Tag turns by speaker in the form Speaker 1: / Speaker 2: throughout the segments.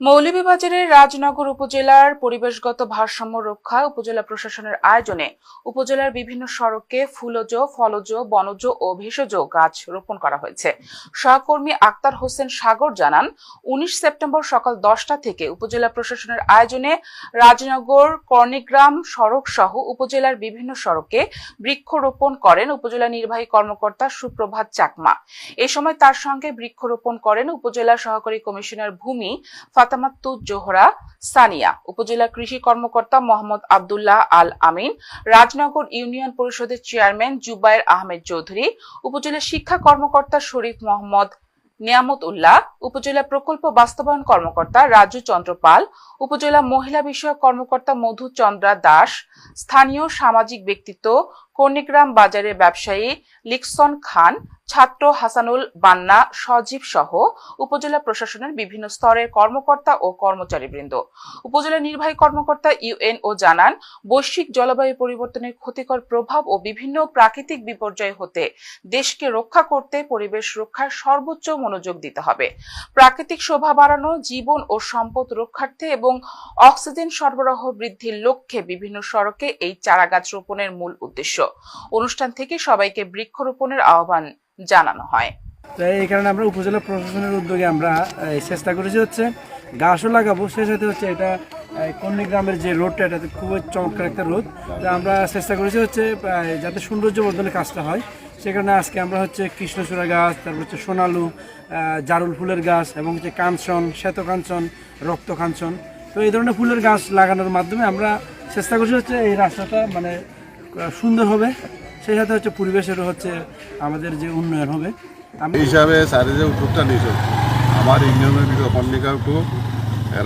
Speaker 1: মৌলভীবাজারের রাজনগর উপজেলার পরিবেশগত ভারসাম্য রক্ষায় উপজেলা প্রশাসনের আয়োজনে উপজেলার বিভিন্ন সড়কে ফুলজ, ফলজ, বনজ ও ভেষজ গাছ রোপণ করা হয়েছে। সহকর্মী আক্তার হোসেন সাগর জানান, ১৯ সেপ্টেম্বর সকাল ১০টা থেকে উপজেলা প্রশাসনের আয়োজনে রাজনগর কর্ণিগ্রাম সড়ক সহ উপজেলার বিভিন্ন সড়কে বৃক্ষরোপণ করেন উপজেলা নির্বাহী কর্মকর্তা সুপ্রভাত চাকমা। এ সময় তার সঙ্গে বৃক্ষরোপণ করেন উপজেলা সহকারী কমিশনার ভূমি ফাতেমাতুজ্জোহরা সানিয়া, উপজেলা কৃষি কর্মকর্তা মোহাম্মদ আব্দুল্লাহ আল আমিন, রাজনগর ইউনিয়ন পরিষদের চেয়ারম্যান জুবায়ের আহমেদ চৌধুরী, উপজেলা শিক্ষা কর্মকর্তা শরীফ মোহাম্মদ নিয়ামত উল্লাহ, উপজেলা প্রকল্প বাস্তবায়ন কর্মকর্তা রাজু চন্দ্র পাল, উপজেলা মহিলা বিষয়ক কর্মকর্তা মধু চন্দ্রা দাস, স্থানীয় সামাজিক ব্যক্তিত্ব কর্ণিগ্রাম বাজারের ব্যবসায়ী লিকসন খান, ছাত্র হাসানুল বান্না সজীব সহ উপজেলা প্রশাসনের বিভিন্ন স্তরের কর্মকর্তা ও কর্মচারীবৃন্দ। উপজেলা নির্বাহী কর্মকর্তা ইউএনও জানান, বৈশ্বিক জলবায়ু পরিবর্তনের ক্ষতিকর প্রভাব ও বিভিন্ন প্রাকৃতিক বিপর্যয় হতে দেশকে রক্ষা করতে পরিবেশ রক্ষার সর্বোচ্চ মনোযোগ দিতে হবে। প্রাকৃতিক শোভা বাড়ানো, জীবন ও সম্পদ রক্ষার্থে এবং অক্সিজেন সরবরাহ বৃদ্ধির লক্ষ্যে বিভিন্ন সড়কে এই চারাগাছ রোপণের মূল উদ্দেশ্য। অনুষ্ঠান থেকে সবাইকে বৃক্ষরোপণের আহ্বান জানানো হয়।
Speaker 2: এই কারণে আমরা উপজেলা প্রশাসনের উদ্যোগে আমরা চেষ্টা করেছি হচ্ছে গাছও লাগাবো, সে সাথে হচ্ছে এটা কর্ণিগ্রামের যে রোডটা, এটা খুবই চমৎকার একটা রোড। আমরা চেষ্টা করেছি হচ্ছে যাতে সৌন্দর্য বর্ধনের কাজটা হয়, সে কারণে আজকে আমরা হচ্ছে কৃষ্ণচূড়া গাছ, তারপর হচ্ছে সোনালু, জারুল ফুলের গাছ এবং হচ্ছে কাঞ্চন, শ্বেত কাঞ্চন, রক্ত কাঞ্চন, তো এই ধরনের ফুলের গাছ লাগানোর মাধ্যমে আমরা চেষ্টা করছি হচ্ছে এই রাস্তাটা মানে সুন্দর হবে, সেই সাথে হচ্ছে পরিবেশেরও হচ্ছে আমাদের যে উন্নয়ন হবে।
Speaker 3: এই হিসাবে স্যারের যে উদ্যোগটা নিয়েছে আমার ইউনিয়নের ভিতরে কর্ণিগ্রাম টু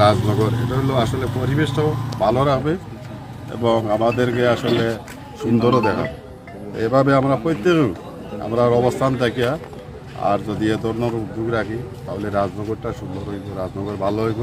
Speaker 3: রাজনগর, এটা হলো আসলে পরিবেশটাও ভালো রাখবে এবং আমাদেরকে আসলে সুন্দরও দেখাবে। এভাবে আমরা প্রত্যেক আমরা অবস্থান থাকি, আর যদি এ ধরনের উদ্যোগ রাখি তাহলে রাজনগরটা সুন্দর হইব, রাজনগর ভালো হইব।